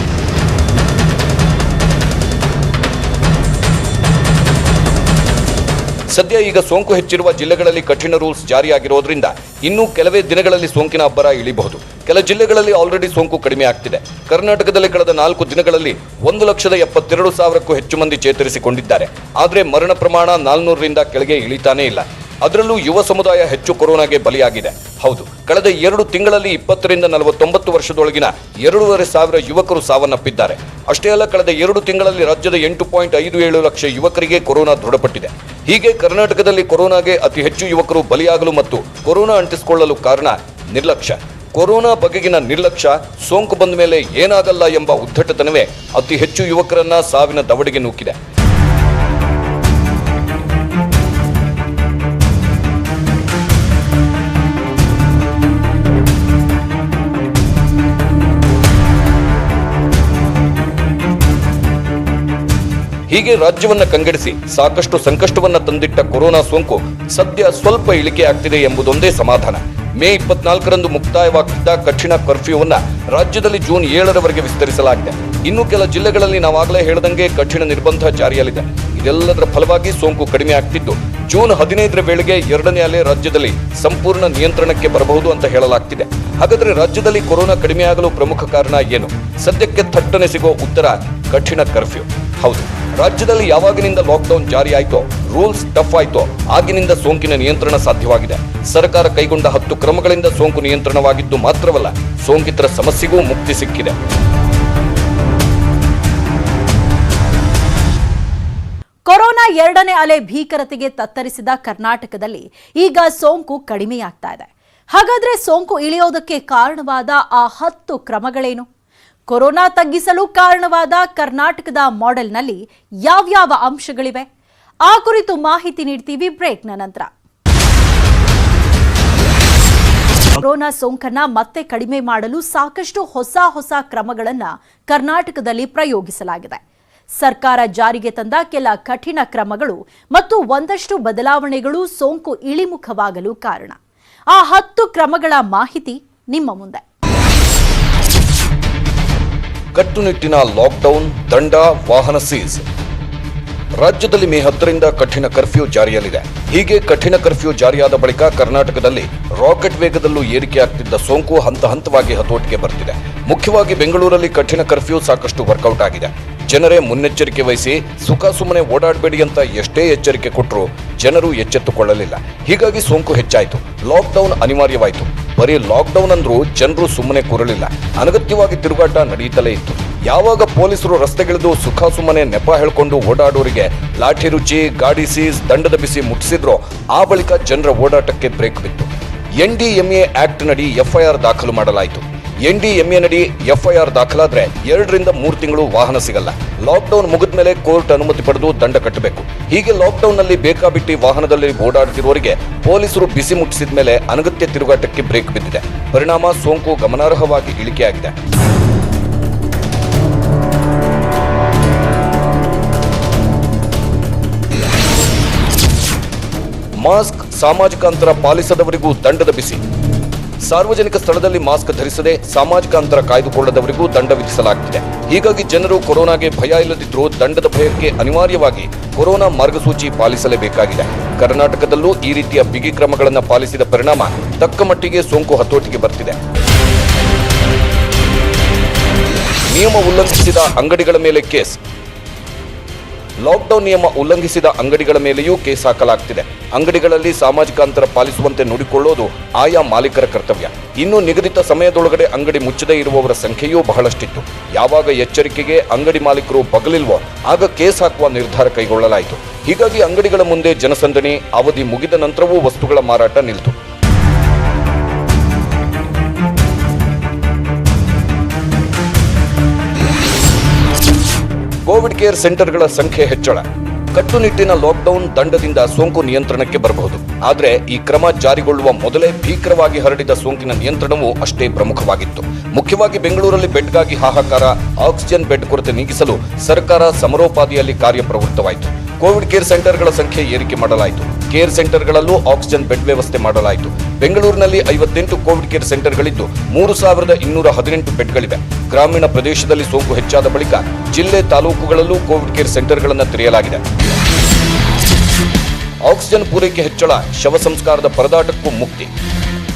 ಸದ್ಯ ಈಗ ಸೋಂಕು ಹೆಚ್ಚಿರುವ ಜಿಲ್ಲೆಗಳಲ್ಲಿ ಕಠಿಣ ರೂಲ್ಸ್ ಜಾರಿಯಾಗಿರೋದ್ರಿಂದ ಇನ್ನೂ ಕೆಲವೇ ದಿನಗಳಲ್ಲಿ ಸೋಂಕಿನ ಅಬ್ಬರ ಇಳಿಬಹುದು. ಕೆಲ ಜಿಲ್ಲೆಗಳಲ್ಲಿ ಆಲ್ರೆಡಿ ಸೋಂಕು ಕಡಿಮೆ ಆಗ್ತಿದೆ. ಕರ್ನಾಟಕದಲ್ಲಿ ಕಳೆದ 4 ದಿನಗಳಲ್ಲಿ 1,72,000ಕ್ಕೂ ಹೆಚ್ಚು ಮಂದಿ ಚೇತರಿಸಿಕೊಂಡಿದ್ದಾರೆ. ಆದರೆ ಮರಣ ಪ್ರಮಾಣ 400ರಿಂದ ಕೆಳಗೆ ಇಳಿತಾನೇ ಇಲ್ಲ. ಅದರಲ್ಲೂ ಯುವ ಸಮುದಾಯ ಹೆಚ್ಚು ಕೊರೋನಾಗೆ ಬಲಿಯಾಗಿದೆ. ಹೌದು, ಕಳೆದ 2 ತಿಂಗಳಲ್ಲಿ 20 ರಿಂದ 49 ವರ್ಷದೊಳಗಿನ 2,500 ಯುವಕರು ಸಾವನ್ನಪ್ಪಿದ್ದಾರೆ. ಅಷ್ಟೇ ಅಲ್ಲ, ಕಳೆದ 2 ತಿಂಗಳಲ್ಲಿ ರಾಜ್ಯದ 8.57 ಲಕ್ಷ ಯುವಕರಿಗೆ ಕೊರೋನಾ ದೃಢಪಟ್ಟಿದೆ. ಹೀಗೆ ಕರ್ನಾಟಕದಲ್ಲಿ ಕೊರೋನಾಗೆ ಅತಿ ಹೆಚ್ಚು ಯುವಕರು ಬಲಿಯಾಗಲು ಮತ್ತು ಕೊರೋನಾ ಅಂಟಿಸಿಕೊಳ್ಳಲು ಕಾರಣ ನಿರ್ಲಕ್ಷ್ಯ. ಕೊರೋನಾ ಬಗೆಗಿನ ನಿರ್ಲಕ್ಷ್ಯ, ಸೋಂಕು ಬಂದ ಮೇಲೆ ಏನಾಗಲ್ಲ ಎಂಬ ಉದ್ದಟತನವೇ ಅತಿ ಹೆಚ್ಚು ಯುವಕರನ್ನ ಸಾವಿನ ದವಡೆಗೆ ನೂಕಿದೆ. ಹೀಗೆ ರಾಜ್ಯವನ್ನ ಕಂಗೆಡಿಸಿ ಸಾಕಷ್ಟು ಸಂಕಷ್ಟವನ್ನ ತಂದಿಟ್ಟ ಕೊರೋನಾ ಸೋಂಕು ಸದ್ಯ ಸ್ವಲ್ಪ ಇಳಿಕೆ ಆಗ್ತಿದೆ ಎಂಬುದೊಂದೇ ಸಮಾಧಾನ. ಮೇ 24ರಂದು ಮುಕ್ತಾಯವಾಗಿದ್ದ ಕಠಿಣ ಕರ್ಫ್ಯೂವನ್ನ ರಾಜ್ಯದಲ್ಲಿ ಜೂನ್ 7ರವರೆಗೆ ವಿಸ್ತರಿಸಲಾಗಿದೆ. ಇನ್ನು ಕೆಲ ಜಿಲ್ಲೆಗಳಲ್ಲಿ ನಾವಾಗಲೇ ಹೇಳಿದಂಗೆ ಕಠಿಣ ನಿರ್ಬಂಧ ಜಾರಿಯಲ್ಲಿದೆ. ಇದೆಲ್ಲದರ ಫಲವಾಗಿ ಸೋಂಕು ಕಡಿಮೆ ಆಗ್ತಿದ್ದು ಜೂನ್ 15ರ ವೇಳೆಗೆ 2ನೇ ಅಲೆ ರಾಜ್ಯದಲ್ಲಿ ಸಂಪೂರ್ಣ ನಿಯಂತ್ರಣಕ್ಕೆ ಬರಬಹುದು ಅಂತ ಹೇಳಲಾಗ್ತಿದೆ. ಹಾಗಾದ್ರೆ ರಾಜ್ಯದಲ್ಲಿ ಕೊರೋನಾ ಕಡಿಮೆಯಾಗಲು ಪ್ರಮುಖ ಕಾರಣ ಏನು? ಸದ್ಯಕ್ಕೆ ಥಟ್ಟನೆ ಸಿಗೋ ಉತ್ತರ ಕಠಿಣ ಕರ್ಫ್ಯೂ. ಹೌದು, ರಾಜ್ಯದಲ್ಲಿ ಯಾವಾಗಿನಿಂದ ಲಾಕ್ಡೌನ್ ಜಾರಿ ಆಯ್ತೋ, ರೂಲ್ಸ್ ಟಫ್ ಆಯ್ತೋ, ಆಗಿನಿಂದ ಸೋಂಕಿನ ನಿಯಂತ್ರಣ ಸಾಧ್ಯವಾಗಿದೆ. ಸರ್ಕಾರ ಕೈಗೊಂಡ 10 ಕ್ರಮಗಳಿಂದ ಸೋಂಕು ನಿಯಂತ್ರಣವಾಗಿದ್ದು ಮಾತ್ರವಲ್ಲ, ಸೋಂಕಿತರ ಸಮಸ್ಯೆಗೂ ಮುಕ್ತಿ ಸಿಕ್ಕಿದೆ. ಕೊರೋನಾ 2ನೇ ಅಲೆ ಭೀಕರತೆಗೆ ತತ್ತರಿಸಿದ ಕರ್ನಾಟಕದಲ್ಲಿ ಈಗ ಸೋಂಕು ಕಡಿಮೆಯಾಗ್ತಾ ಇದೆ. ಹಾಗಾದ್ರೆ ಸೋಂಕು ಇಳಿಯೋದಕ್ಕೆ ಕಾರಣವಾದ ಆ 10 ಕ್ರಮಗಳೇನು? ಕೊರೋನಾ ತಗ್ಗಿಸಲು ಕಾರಣವಾದ ಕರ್ನಾಟಕದ ಮಾಡೆಲ್ನಲ್ಲಿ ಯಾವ್ಯಾವ ಅಂಶಗಳಿವೆ? ಆ ಕುರಿತು ಮಾಹಿತಿ ನೀಡ್ತೀವಿ ಬ್ರೇಕ್ನ ನಂತರ. ಕೊರೋನಾ ಸೋಂಕನ್ನ ಮತ್ತೆ ಕಡಿಮೆ ಮಾಡಲು ಸಾಕಷ್ಟು ಹೊಸ ಕ್ರಮಗಳನ್ನ ಕರ್ನಾಟಕದಲ್ಲಿ ಪ್ರಯೋಗಿಸಲಾಗಿದೆ. ಸರ್ಕಾರ ಜಾರಿಗೆ ತಂದ ಕೆಲ ಕಠಿಣ ಕ್ರಮಗಳು ಮತ್ತು ಒಂದಷ್ಟು ಬದಲಾವಣೆಗಳು ಸೋಂಕು ಇಳಿಮುಖವಾಗಲು ಕಾರಣ. ಆ 10 ಕ್ರಮಗಳ ಮಾಹಿತಿ ನಿಮ್ಮ ಮುಂದೆ. ಕಟ್ಟುನಿಟ್ಟಿನ ಲಾಕ್ಡೌನ್, ದಂಡ, ವಾಹನ ಸೀಸ್. ರಾಜ್ಯದಲ್ಲಿ ಮೇ 10ರಿಂದ ಕಠಿಣ ಕರ್ಫ್ಯೂ ಜಾರಿಯಲ್ಲಿದೆ. ಹೀಗೆ ಕಠಿಣ ಕರ್ಫ್ಯೂ ಜಾರಿಯಾದ ಬಳಿಕ ಕರ್ನಾಟಕದಲ್ಲಿ ರಾಕೆಟ್ ವೇಗದಲ್ಲೂ ಏರಿಕೆಯಾಗ್ತಿದ್ದ ಸೋಂಕು ಹಂತವಾಗಿ ಹತೋಟಿಗೆ ಬರ್ತಿದೆ. ಮುಖ್ಯವಾಗಿ ಬೆಂಗಳೂರಲ್ಲಿ ಕಠಿಣ ಕರ್ಫ್ಯೂ ಸಾಕಷ್ಟು ವರ್ಕೌಟ್ ಆಗಿದೆ. ಜನರೇ ಮುನ್ನೆಚ್ಚರಿಕೆ ವಹಿಸಿ ಸುಮ್ಮನೆ ಓಡಾಡಬೇಡಿ ಅಂತ ಎಷ್ಟೇ ಎಚ್ಚರಿಕೆ ಕೊಟ್ಟರು ಜನರು ಎಚ್ಚೆತ್ತುಕೊಳ್ಳಲಿಲ್ಲ. ಹೀಗಾಗಿ ಸೋಂಕು ಹೆಚ್ಚಾಯಿತು. ಲಾಕ್ಡೌನ್ ಅನಿವಾರ್ಯವಾಯಿತು. ಬರೀ ಲಾಕ್ಡೌನ್ ಅಂದ್ರೂ ಜನರು ಸುಮ್ಮನೆ ಕೂರಲಿಲ್ಲ. ಅನಗತ್ಯವಾಗಿ ತಿರುಗಾಟ ನಡೆಯುತ್ತಲೇ ಇತ್ತು. ಯಾವಾಗ ಪೊಲೀಸರು ರಸ್ತೆಗಿಳಿದು ಸುಮ್ಮನೆ ನೆಪ ಹೇಳ್ಕೊಂಡು ಓಡಾಡೋರಿಗೆ ಲಾಠಿ ರುಚಿ, ಗಾಡಿ ಸೀಸ್, ದಂಡದ ಬಿಸಿ ಮುಟ್ಟಿಸಿದ್ರೋ ಆ ಬಳಿಕ ಜನರ ಓಡಾಟಕ್ಕೆ ಬ್ರೇಕ್ ಬಿತ್ತು. NDMA ಆಕ್ಟ್ ನಡಿ FIR ದಾಖಲು ಮಾಡಲಾಯಿತು. NDMA ನಡಿ FIR ದಾಖಲಾದ್ರೆ 2 ರಿಂದ 3 ತಿಂಗಳು ವಾಹನ ಸಿಗಲ್ಲ. ಲಾಕ್ಡೌನ್ ಮುಗಿದ ಮೇಲೆ ಕೋರ್ಟ್ ಅನುಮತಿ ಪಡೆದು ದಂಡ ಕಟ್ಟಬೇಕು. ಹೀಗೆ ಲಾಕ್ಡೌನ್ ನಲ್ಲಿ ಬೇಕಾಬಿಟ್ಟಿ ವಾಹನದಲ್ಲಿ ಓಡಾಡುತ್ತಿರುವವರಿಗೆ ಪೊಲೀಸರು ಬಿಸಿ ಮುಟ್ಟಿಸಿದ ಮೇಲೆ ಅನಗತ್ಯ ತಿರುಗಾಟಕ್ಕೆ ಬ್ರೇಕ್ ಬಿದ್ದಿದೆ. ಪರಿಣಾಮ ಸೋಂಕು ಗಮನಾರ್ಹವಾಗಿ ಇಳಿಕೆಯಾಗಿದೆ. ಮಾಸ್ಕ್, ಸಾಮಾಜಿಕ ಅಂತರ ಪಾಲಿಸದವರಿಗೂ ದಂಡದ ಬಿಸಿ. ಸಾರ್ವಜನಿಕ ಸ್ಥಳದಲ್ಲಿ ಮಾಸ್ಕ್ ಧರಿಸದೆ ಸಾಮಾಜಿಕ ಅಂತರ ಕಾಯ್ದುಕೊಳ್ಳದವರಿಗೂ ದಂಡ ವಿಧಿಸಲಾಗುತ್ತಿದೆ. ಹೀಗಾಗಿ ಜನರು ಕೊರೋನಾಗೆ ಭಯ ಇಲ್ಲದಿದ್ದರೂ ದಂಡದ ಭಯಕ್ಕೆ ಅನಿವಾರ್ಯವಾಗಿ ಕೊರೋನಾ ಮಾರ್ಗಸೂಚಿ ಪಾಲಿಸಲೇಬೇಕಾಗಿದೆ. ಕರ್ನಾಟಕದಲ್ಲೂ ಈ ರೀತಿಯ ಬಿಗಿ ಕ್ರಮಗಳನ್ನು ಪಾಲಿಸಿದ ಪರಿಣಾಮ ತಕ್ಕ ಮಟ್ಟಿಗೆ ಸೋಂಕು ಹತೋಟಿಗೆ ಬರ್ತಿದೆ. ನಿಯಮ ಉಲ್ಲಂಘಿಸಿದ ಅಂಗಡಿಗಳ ಮೇಲೆ ಕೇಸ್. ಲಾಕ್ಡೌನ್ ನಿಯಮ ಉಲ್ಲಂಘಿಸಿದ ಅಂಗಡಿಗಳ ಮೇಲೆಯೂ ಕೇಸ್ ಹಾಕಲಾಗ್ತಿದೆ. ಅಂಗಡಿಗಳಲ್ಲಿ ಸಾಮಾಜಿಕ ಅಂತರ ಪಾಲಿಸುವಂತೆ ನೋಡಿಕೊಳ್ಳೋದು ಆಯಾ ಮಾಲೀಕರ ಕರ್ತವ್ಯ. ಇನ್ನು ನಿಗದಿತ ಸಮಯದೊಳಗಡೆ ಅಂಗಡಿ ಮುಚ್ಚದೇ ಇರುವವರ ಸಂಖ್ಯೆಯೂ ಬಹಳಷ್ಟಿತ್ತು. ಯಾವಾಗ ಎಚ್ಚರಿಕೆಗೆ ಅಂಗಡಿ ಮಾಲೀಕರು ಬಗಲಿಲ್ವೋ ಆಗ ಕೇಸ್ ಹಾಕುವ ನಿರ್ಧಾರ ಕೈಗೊಳ್ಳಲಾಯಿತು. ಹೀಗಾಗಿ ಅಂಗಡಿಗಳ ಮುಂದೆ ಜನಸಂದಣಿ, ಅವಧಿ ಮುಗಿದ ನಂತರವೂ ವಸ್ತುಗಳ ಮಾರಾಟ ನಿಲ್ತು. ಕೋವಿಡ್ ಕೇರ್ ಸೆಂಟರ್ಗಳ ಸಂಖ್ಯೆ ಹೆಚ್ಚಳ. ಕಟ್ಟುನಿಟ್ಟಿನ ಲಾಕ್ಡೌನ್, ದಂಡದಿಂದ ಸೋಂಕು ನಿಯಂತ್ರಣಕ್ಕೆ ಬರಬಹುದು. ಆದರೆ ಈ ಕ್ರಮ ಜಾರಿಗೊಳ್ಳುವ ಮೊದಲೇ ಭೀಕರವಾಗಿ ಹರಡಿದ ಸೋಂಕಿನ ನಿಯಂತ್ರಣವು ಅಷ್ಟೇ ಪ್ರಮುಖವಾಗಿತ್ತು. ಮುಖ್ಯವಾಗಿ ಬೆಂಗಳೂರಲ್ಲಿ ಬೆಡ್ಗಾಗಿ ಹಾಹಾಕಾರ, ಆಕ್ಸಿಜನ್ ಬೆಡ್ ಕೊರತೆ ನೀಗಿಸಲು ಸರ್ಕಾರ ಸಮರೋಪಾದಿಯಲ್ಲಿ ಕಾರ್ಯಪ್ರವೃತ್ತವಾಯಿತು. ಕೋವಿಡ್ ಕೇರ್ ಸೆಂಟರ್ಗಳ ಸಂಖ್ಯೆ ಏರಿಕೆ ಮಾಡಲಾಯಿತು. ಕೇರ್ ಸೆಂಟರ್ಗಳಲ್ಲೂ ಆಕ್ಸಿಜನ್ ಬೆಡ್ ವ್ಯವಸ್ಥೆ ಮಾಡಲಾಯಿತು. ಬೆಂಗಳೂರಿನಲ್ಲಿ 58 ಕೋವಿಡ್ ಕೇರ್ ಸೆಂಟರ್ಗಳಿದ್ದು 3218 ಬೆಡ್ಗಳಿವೆ. ಗ್ರಾಮೀಣ ಪ್ರದೇಶದಲ್ಲಿ ಸೋಂಕು ಹೆಚ್ಚಾದ ಬಳಿಕ ಜಿಲ್ಲೆ, ತಾಲೂಕುಗಳಲ್ಲೂ ಕೋವಿಡ್ ಕೇರ್ ಸೆಂಟರ್ಗಳನ್ನು ತೆರೆಯಲಾಗಿದೆ. ಆಕ್ಸಿಜನ್ ಪೂರೈಕೆ ಹೆಚ್ಚಳ, ಶವ ಸಂಸ್ಕಾರದ ಪರದಾಟಕ್ಕೂ ಮುಕ್ತಿ.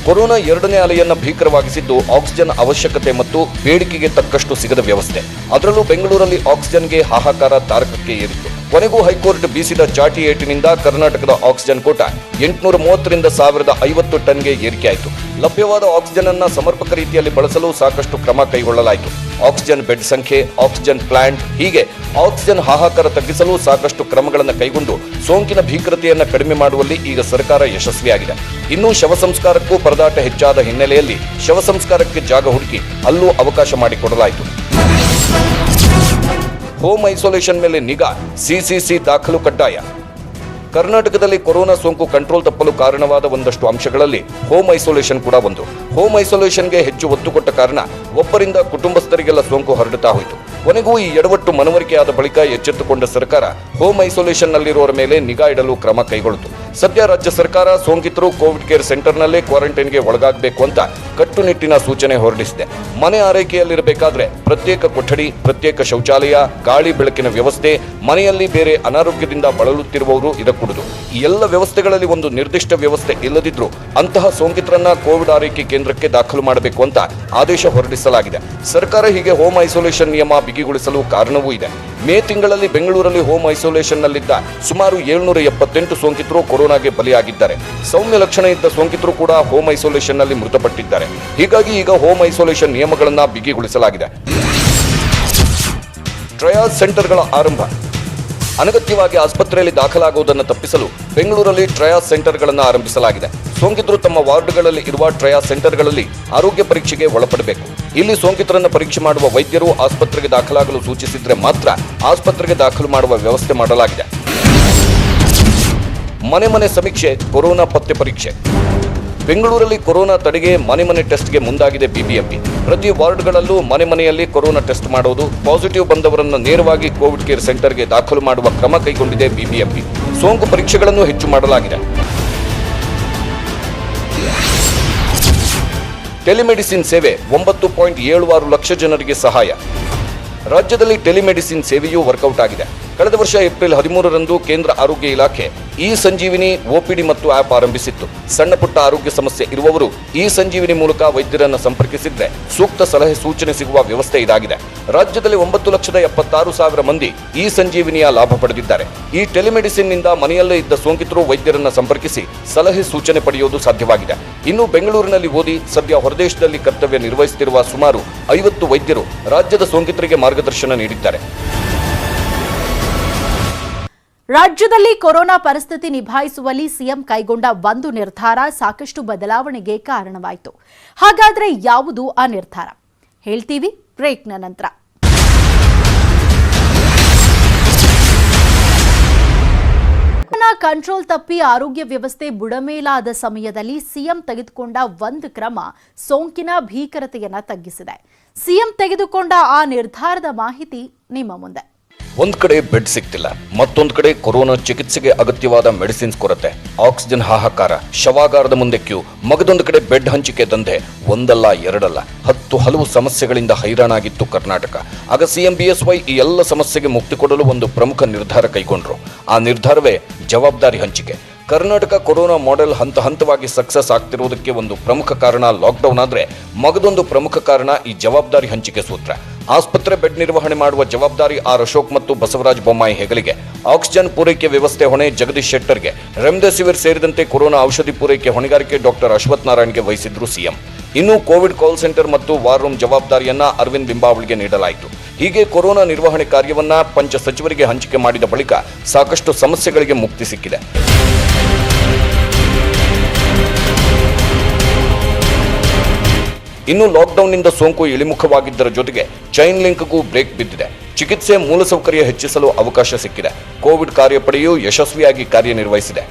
ಕೊರೋನಾ 2ನೇ ಅಲೆಯನ್ನ ಭೀಕರವಾಗಿಸಿದ್ದು ಆಕ್ಸಿಜನ್ ಅವಶ್ಯಕತೆ ಮತ್ತು ಬೇಡಿಕೆಗೆ ತಕ್ಕಷ್ಟು ಸಿಗದ ವ್ಯವಸ್ಥೆ. ಅದರಲ್ಲೂ ಬೆಂಗಳೂರಲ್ಲಿ ಆಕ್ಸಿಜನ್ಗೆ ಹಾಹಾಕಾರ ತಾರಕಕ್ಕೆ ಏರಿತ್ತು. ಕೊನೆಗೂ ಹೈಕೋರ್ಟ್ ಬೀಸಿದ ಚಾಟಿ ಏಟಿನಿಂದ ಕರ್ನಾಟಕದ ಆಕ್ಸಿಜನ್ ಕೋಟ 830ರಿಂದ 1050 ಟನ್ಗೆ ಏರಿಕೆಯಾಯಿತು. ಲಭ್ಯವಾದ ಆಕ್ಸಿಜನ್ ಅನ್ನ ಸಮರ್ಪಕ ರೀತಿಯಲ್ಲಿ ಬಳಸಲು ಸಾಕಷ್ಟು ಕ್ರಮ ಕೈಗೊಳ್ಳಲಾಯಿತು. ಆಕ್ಸಿಜನ್ ಬೆಡ್ ಸಂಖ್ಯೆ, ಆಕ್ಸಿಜನ್ ಪ್ಲಾಂಟ್, ಹೀಗೆ ಆಕ್ಸಿಜನ್ ಹಾಹಾಕಾರ ತಗ್ಗಿಸಲು ಸಾಕಷ್ಟು ಕ್ರಮಗಳನ್ನು ಕೈಗೊಂಡು ಸೋಂಕಿನ ಭೀಕರತೆಯನ್ನು ಕಡಿಮೆ ಮಾಡುವಲ್ಲಿ ಈಗ ಸರ್ಕಾರ ಯಶಸ್ವಿಯಾಗಿದೆ. ಇನ್ನು ಶವ ಸಂಸ್ಕಾರಕ್ಕೂ ಪರದಾಟ ಹೆಚ್ಚಾದ ಹಿನ್ನೆಲೆಯಲ್ಲಿ ಶವ ಸಂಸ್ಕಾರಕ್ಕೆ ಜಾಗ ಹುಡುಕಿ ಅಲ್ಲೂ ಅವಕಾಶ ಮಾಡಿಕೊಡಲಾಯಿತು. ಹೋಮ್ ಐಸೋಲೇಷನ್ ಮೇಲೆ ನಿಗಾ, CCC ದಾಖಲು ಕಡ್ಡಾಯ. ಕರ್ನಾಟಕದಲ್ಲಿ ಕೊರೋನಾ ಸೋಂಕು ಕಂಟ್ರೋಲ್ ತಪ್ಪಲು ಕಾರಣವಾದ ಒಂದಷ್ಟು ಅಂಶಗಳಲ್ಲಿ ಹೋಮ್ ಐಸೋಲೇಷನ್ ಕೂಡ ಒಂದು. ಹೋಮ್ ಐಸೋಲೇಷನ್ಗೆ ಹೆಚ್ಚು ಒತ್ತು ಕೊಟ್ಟ ಕಾರಣ ಒಬ್ಬರಿಂದ ಕುಟುಂಬಸ್ಥರಿಗೆಲ್ಲ ಸೋಂಕು ಹರಡುತ್ತಾ ಹೋಯಿತು. ಕೊನೆಗೂ ಈ ಎಡವಟ್ಟು ಮನವರಿಕೆಯಾದ ಬಳಿಕ ಎಚ್ಚೆತ್ತುಕೊಂಡ ಸರ್ಕಾರ ಹೋಮ್ ಐಸೋಲೇಷನ್ನಲ್ಲಿರುವವರ ಮೇಲೆ ನಿಗಾ ಇಡಲು ಕ್ರಮ ಕೈಗೊಳ್ಳಿತು. ಸದ್ಯ ರಾಜ್ಯ ಸರ್ಕಾರ ಸೋಂಕಿತರು ಕೋವಿಡ್ ಕೇರ್ ಸೆಂಟರ್ನಲ್ಲೇ ಕ್ವಾರಂಟೈನ್ಗೆ ಒಳಗಾಗಬೇಕು ಅಂತ ಕಟ್ಟುನಿಟ್ಟಿನ ಸೂಚನೆ ಹೊರಡಿಸಿದೆ. ಮನೆ ಆರೈಕೆಯಲ್ಲಿರಬೇಕಾದ್ರೆ ಪ್ರತ್ಯೇಕ ಕೊಠಡಿ, ಪ್ರತ್ಯೇಕ ಶೌಚಾಲಯ, ಗಾಳಿ ಬೆಳಕಿನ ವ್ಯವಸ್ಥೆ, ಮನೆಯಲ್ಲಿ ಬೇರೆ ಅನಾರೋಗ್ಯದಿಂದ ಬಳಲುತ್ತಿರುವವರು ಇರಕೂಡದು. ಈ ಎಲ್ಲ ವ್ಯವಸ್ಥೆಗಳಲ್ಲಿ ಒಂದು ನಿರ್ದಿಷ್ಟ ವ್ಯವಸ್ಥೆ ಇಲ್ಲದಿದ್ರೂ ಅಂತಹ ಸೋಂಕಿತರನ್ನ ಕೋವಿಡ್ ಆರೈಕೆ ಕೇಂದ್ರಕ್ಕೆ ದಾಖಲು ಮಾಡಬೇಕು ಅಂತ ಆದೇಶ ಹೊರಡಿಸಲಾಗಿದೆ. ಸರ್ಕಾರ ಹೀಗೆ ಹೋಮ್ ಐಸೋಲೇಷನ್ ನಿಯಮ ಬಿಗಿಗೊಳಿಸಲು ಕಾರಣವೂ ಇದೆ. ಮೇ ತಿಂಗಳಲ್ಲಿ ಬೆಂಗಳೂರಲ್ಲಿ ಹೋಮ್ ಐಸೋಲೇಷನ್ನಲ್ಲಿದ್ದ ಸುಮಾರು 778 ಸೋಂಕಿತರು ಕೊರೋನಾಗೆ ಬಲಿಯಾಗಿದ್ದಾರೆ. ಸೌಮ್ಯ ಲಕ್ಷಣ ಇದ್ದ ಸೋಂಕಿತರು ಕೂಡ ಹೋಮ್ ಐಸೋಲೇಷನ್ನಲ್ಲಿ ಮೃತಪಟ್ಟಿದ್ದಾರೆ. ಹೀಗಾಗಿ ಈಗ ಹೋಮ್ ಐಸೋಲೇಷನ್ ನಿಯಮಗಳನ್ನು ಬಿಗಿಗೊಳಿಸಲಾಗಿದೆ. ಟ್ರಯಾಸ್ ಸೆಂಟರ್ಗಳ ಆರಂಭ. ಅನಗತ್ಯವಾಗಿ ಆಸ್ಪತ್ರೆಯಲ್ಲಿ ದಾಖಲಾಗುವುದನ್ನು ತಪ್ಪಿಸಲು ಬೆಂಗಳೂರಲ್ಲಿ ಟ್ರಯಾಸ್ ಸೆಂಟರ್ಗಳನ್ನು ಆರಂಭಿಸಲಾಗಿದೆ. ಸೋಂಕಿತರು ತಮ್ಮ ವಾರ್ಡ್ಗಳಲ್ಲಿ ಇರುವ ಟ್ರಯಾಸ್ ಸೆಂಟರ್ಗಳಲ್ಲಿ ಆರೋಗ್ಯ ಪರೀಕ್ಷೆಗೆ ಒಳಪಡಬೇಕು. ಇಲ್ಲಿ ಸೋಂಕಿತರನ್ನು ಪರೀಕ್ಷೆ ಮಾಡುವ ವೈದ್ಯರು ಆಸ್ಪತ್ರೆಗೆ ದಾಖಲಾಗಲು ಸೂಚಿಸಿದರೆ ಮಾತ್ರ ಆಸ್ಪತ್ರೆಗೆ ದಾಖಲು ಮಾಡುವ ವ್ಯವಸ್ಥೆ ಮಾಡಲಾಗಿದೆ. ಮನೆ ಮನೆ ಸಮೀಕ್ಷೆ, ಕೊರೋನಾ ಪತ್ತೆ ಪರೀಕ್ಷೆ. ಬೆಂಗಳೂರಲ್ಲಿ ಕೊರೋನಾ ತಡೆಗೆ ಮನೆ ಟೆಸ್ಟ್ಗೆ ಮುಂದಾಗಿದೆ ಬಿಬಿಎಂಪಿ. ಪ್ರತಿ ವಾರ್ಡ್ಗಳಲ್ಲೂ ಮನೆಯಲ್ಲಿ ಕೊರೋನಾ ಟೆಸ್ಟ್ ಮಾಡುವುದು, ಪಾಸಿಟಿವ್ ಬಂದವರನ್ನು ನೇರವಾಗಿ ಕೋವಿಡ್ ಕೇರ್ ಸೆಂಟರ್ಗೆ ದಾಖಲು ಮಾಡುವ ಕ್ರಮ ಕೈಗೊಂಡಿದೆ ಬಿಬಿಎಂಪಿ. ಸೋಂಕು ಪರೀಕ್ಷೆಗಳನ್ನು ಹೆಚ್ಚು ಮಾಡಲಾಗಿದೆ. ಟೆಲಿಮೆಡಿಸಿನ್ ಸೇವೆ 9.76 ಲಕ್ಷ ಜನರಿಗೆ ಸಹಾಯ. ರಾಜ್ಯದಲ್ಲಿ ಟೆಲಿಮೆಡಿಸಿನ್ ಸೇವೆಯೂ ವರ್ಕೌಟ್ ಆಗಿದೆ. ಕಳೆದ ವರ್ಷ ಏಪ್ರಿಲ್ 13ರಂದು ಕೇಂದ್ರ ಆರೋಗ್ಯ ಇಲಾಖೆ ಇ ಸಂಜೀವಿನಿ OPD ಮತ್ತು ಆಪ್ ಆರಂಭಿಸಿತ್ತು. ಸಣ್ಣ ಪುಟ್ಟ ಆರೋಗ್ಯ ಸಮಸ್ಯೆ ಇರುವವರು ಇ ಸಂಜೀವಿನಿ ಮೂಲಕ ವೈದ್ಯರನ್ನು ಸಂಪರ್ಕಿಸಿದ್ರೆ ಸೂಕ್ತ ಸಲಹೆ ಸೂಚನೆ ಸಿಗುವ ವ್ಯವಸ್ಥೆ ಇದಾಗಿದೆ. ರಾಜ್ಯದಲ್ಲಿ 9,76,000 ಮಂದಿ ಇ ಸಂಜೀವಿನಿಯ ಲಾಭ ಪಡೆದಿದ್ದಾರೆ. ಈ ಟೆಲಿಮೆಡಿಸಿನ್ ನಿಂದ ಮನೆಯಲ್ಲೇ ಇದ್ದ ಸೋಂಕಿತರು ವೈದ್ಯರನ್ನು ಸಂಪರ್ಕಿಸಿ ಸಲಹೆ ಸೂಚನೆ ಪಡೆಯುವುದು ಸಾಧ್ಯವಾಗಿದೆ. ಇನ್ನು ಬೆಂಗಳೂರಿನಲ್ಲಿ ಓದಿ ಸದ್ಯ ಹೊರದೇಶದಲ್ಲಿ ಕರ್ತವ್ಯ ನಿರ್ವಹಿಸುತ್ತಿರುವ ಸುಮಾರು 50 ವೈದ್ಯರು ರಾಜ್ಯದ ಸೋಂಕಿತರಿಗೆ ಮಾರ್ಗದರ್ಶನ ನೀಡಿದ್ದಾರೆ. ರಾಜ್ಯದಲ್ಲಿ ಕೊರೋನಾ ಪರಿಸ್ಥಿತಿ ನಿಭಾಯಿಸುವಲ್ಲಿ ಸಿಎಂ ಕೈಗೊಂಡ ಒಂದು ನಿರ್ಧಾರ ಸಾಕಷ್ಟು ಬದಲಾವಣೆಗೆ ಕಾರಣವಾಯಿತು. ಹಾಗಾದ್ರೆ ಯಾವುದು ಆ ನಿರ್ಧಾರ? ಹೇಳ್ತೀವಿ ಬ್ರೇಕ್ನ ನಂತರ. ಕೊರೋನಾ ಕಂಟ್ರೋಲ್ ತಪ್ಪಿ ಆರೋಗ್ಯ ವ್ಯವಸ್ಥೆ ಬುಡಮೇಲಾದ ಸಮಯದಲ್ಲಿ ಸಿಎಂ ತೆಗೆದುಕೊಂಡ ಒಂದು ಕ್ರಮ ಸೋಂಕಿನ ಭೀಕರತೆಯನ್ನ ತಗ್ಗಿಸಿದೆ. ಸಿಎಂ ತೆಗೆದುಕೊಂಡ ಆ ನಿರ್ಧಾರದ ಮಾಹಿತಿ ನಿಮ್ಮ ಮುಂದೆ. ಒಂದ್ ಕಡೆ ಬೆಡ್ ಸಿಗ್ತಿಲ್ಲ, ಮತ್ತೊಂದು ಕಡೆ ಕೊರೋನಾ ಚಿಕಿತ್ಸೆಗೆ ಅಗತ್ಯವಾದ ಮೆಡಿಸಿನ್ಸ್ ಕೊರತೆ, ಆಕ್ಸಿಜನ್ ಹಾಹಾಕಾರ, ಶವಾಗಾರದ ಮುಂದೆ ಕ್ಯೂ, ಮಗದೊಂದು ಕಡೆ ಬೆಡ್ ಹಂಚಿಕೆ ದಂಧೆ, ಒಂದಲ್ಲ ಎರಡಲ್ಲ 10 ಹಲವು ಸಮಸ್ಯೆಗಳಿಂದ ಹೈರಾಣಾಗಿತ್ತು ಕರ್ನಾಟಕ. ಆಗ ಸಿಎಂ BSY ಈ ಎಲ್ಲ ಸಮಸ್ಯೆಗೆ ಮುಕ್ತಿ ಕೊಡಲು ಒಂದು ಪ್ರಮುಖ ನಿರ್ಧಾರ ಕೈಗೊಂಡ್ರು. ಆ ನಿರ್ಧಾರವೇ ಜವಾಬ್ದಾರಿ ಹಂಚಿಕೆ. ಕರ್ನಾಟಕ ಕೊರೋನಾ ಮಾಡೆಲ್ ಹಂತ ಹಂತವಾಗಿ ಸಕ್ಸಸ್ ಆಗ್ತಿರುವುದಕ್ಕೆ ಒಂದು ಪ್ರಮುಖ ಕಾರಣ ಲಾಕ್ಡೌನ್ ಆದ್ರೆ ಮಗದೊಂದು ಪ್ರಮುಖ ಕಾರಣ ಈ ಜವಾಬ್ದಾರಿ ಹಂಚಿಕೆ ಸೂತ್ರ. ಆಸ್ಪತ್ರೆ ಬೆಡ್ ನಿರ್ವಹಣೆ ಮಾಡುವ ಜವಾಬ್ದಾರಿ ಆರ್ ಅಶೋಕ್ ಮತ್ತು ಬಸವರಾಜ ಬೊಮ್ಮಾಯಿ ಹೆಗಲಿಗೆ, ಆಕ್ಸಿಜನ್ ಪೂರೈಕೆ ವ್ಯವಸ್ಥೆ ಹೊಣೆ ಜಗದೀಶ್ ಶೆಟ್ಟರ್ಗೆ, ರೆಮ್ಡೆಸಿವಿರ್ ಸೇರಿದಂತೆ ಕೊರೋನಾ ಔಷಧಿ ಪೂರೈಕೆ ಹೊಣೆಗಾರಿಕೆ ಡಾಕ್ಟರ್ ಅಶ್ವಥ್ ನಾರಾಯಣ್ಗೆ ವಹಿಸಿದ್ರು ಸಿಎಂ. ಇನ್ನು ಕೋವಿಡ್ ಕಾಲ್ ಸೆಂಟರ್ ಮತ್ತು ವಾರ್ ರೂಮ್ ಜವಾಬ್ದಾರಿಯನ್ನ ಅರವಿಂದ್ ಲಿಂಬಾವಳಿಗೆ ನೀಡಲಾಯಿತು. ಹೀಗೆ ಕೊರೋನಾ ನಿರ್ವಹಣೆ ಕಾರ್ಯವನ್ನ ಪಂಚ ಸಚಿವರಿಗೆ ಹಂಚಿಕೆ ಮಾಡಿದ ಬಳಿಕ ಸಾಕಷ್ಟು ಸಮಸ್ಯೆಗಳಿಗೆ ಮುಕ್ತಿ ಸಿಕ್ಕಿದೆ. ಇನ್ನು ಲಾಕ್ಡೌನ್ನಿಂದ ಸೋಂಕು ಇಳಿಮುಖವಾಗಿದ್ದರ ಜೊತೆಗೆ ಚೈನ್ ಲಿಂಕ್ಗೂ ಬ್ರೇಕ್ ಬಿದ್ದಿದೆ. ಚಿಕಿತ್ಸೆ ಮೂಲಸೌಕರ್ಯ ಹೆಚ್ಚಿಸಲು ಅವಕಾಶ ಸಿಕ್ಕಿದೆ. ಕೋವಿಡ್ ಕಾರ್ಯಪಡೆಯು ಯಶಸ್ವಿಯಾಗಿ ಕಾರ್ಯನಿರ್ವಹಿಸಿದೆ.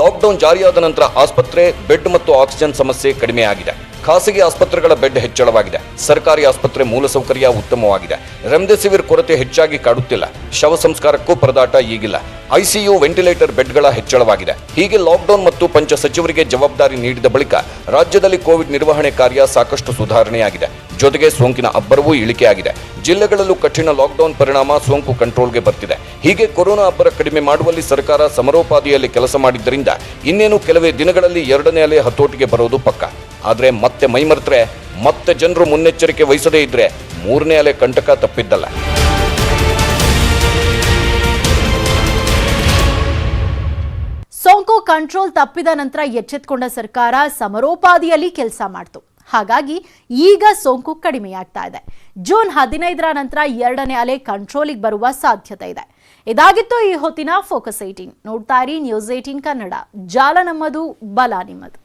ಲಾಕ್ಡೌನ್ ಜಾರಿಯಾದ ನಂತರ ಆಸ್ಪತ್ರೆ ಬೆಡ್ ಮತ್ತು ಆಕ್ಸಿಜನ್ ಸಮಸ್ಯೆ ಕಡಿಮೆಯಾಗಿದೆ. ಖಾಸಗಿ ಆಸ್ಪತ್ರೆಗಳ ಬೆಡ್ ಹೆಚ್ಚಳವಾಗಿದೆ. ಸರ್ಕಾರಿ ಆಸ್ಪತ್ರೆ ಮೂಲಸೌಕರ್ಯ ಉತ್ತಮವಾಗಿದೆ. ರೆಮ್ಡೆಸಿವಿರ್ ಕೊರತೆ ಹೆಚ್ಚಾಗಿ ಕಾಡುತ್ತಿಲ್ಲ. ಶವ ಸಂಸ್ಕಾರಕ್ಕೂ ಪರದಾಟ ಈಗಿಲ್ಲ. ICU ವೆಂಟಿಲೇಟರ್ ಬೆಡ್ಗಳ ಹೆಚ್ಚಳವಾಗಿದೆ. ಹೀಗೆ ಲಾಕ್ಡೌನ್ ಮತ್ತು ಪಂಚ ಸಚಿವರಿಗೆ ಜವಾಬ್ದಾರಿ ನೀಡಿದ ಬಳಿಕ ರಾಜ್ಯದಲ್ಲಿ ಕೋವಿಡ್ ನಿರ್ವಹಣೆ ಕಾರ್ಯ ಸಾಕಷ್ಟು ಸುಧಾರಣೆಯಾಗಿದೆ. ಜೊತೆಗೆ ಸೋಂಕಿನ ಅಬ್ಬರವೂ ಇಳಿಕೆಯಾಗಿದೆ. ಜಿಲ್ಲೆಗಳಲ್ಲೂ ಕಠಿಣ ಲಾಕ್ಡೌನ್ ಪರಿಣಾಮ ಸೋಂಕು ಕಂಟ್ರೋಲ್ಗೆ ಬರ್ತಿದೆ. ಹೀಗೆ ಕೊರೋನಾ ಅಬ್ಬರ ಕಡಿಮೆ ಮಾಡುವಲ್ಲಿ ಸರ್ಕಾರ ಸಮರೋಪಾದಿಯಲ್ಲಿ ಕೆಲಸ ಮಾಡಿದ್ದರಿಂದ ಇನ್ನೇನು ಕೆಲವೇ ದಿನಗಳಲ್ಲಿ 2ನೇ ಅಲೆ ಹತೋಟಿಗೆ ಬರೋದು ಪಕ್ಕ. ಆದರೆ ಮತ್ತೆ ಮೈಮರೆತರೆ, ಮತ್ತೆ ಜನರು ಮುನ್ನೆಚ್ಚರಿಕೆ ವಹಿಸದೇ ಇದ್ರೆ 3ನೇ ಅಲೆ ಕಂಟಕ ತಪ್ಪಿದ್ದಲ್ಲ. ಸೋಂಕು ಕಂಟ್ರೋಲ್ ತಪ್ಪಿದ ನಂತರ ಎಚ್ಚೆತ್ತುಕೊಂಡ ಸರ್ಕಾರ ಸಮರೋಪಾದಿಯಲ್ಲಿ ಕೆಲಸ ಮಾಡಿತು. ಹಾಗಾಗಿ ಈಗ ಸೋಂಕು ಕಡಿಮೆಯಾಗ್ತಾ ಇದೆ. ಜೂನ್ 15ರ ನಂತರ 2ನೇ ಅಲೆ ಕಂಟ್ರೋಲಿಗೆ ಬರುವ ಸಾಧ್ಯತೆ ಇದೆ. ಇದಾಗಿತ್ತು ಈ ಹೊತ್ತಿನ ಫೋಕಸ್ 18. ನೋಡ್ತಾ ಇರಿ ನ್ಯೂಸ್ 18 ಕನ್ನಡ. ಜಾಲ ನಮ್ಮದು, ಬಲ ನಿಮ್ಮದು.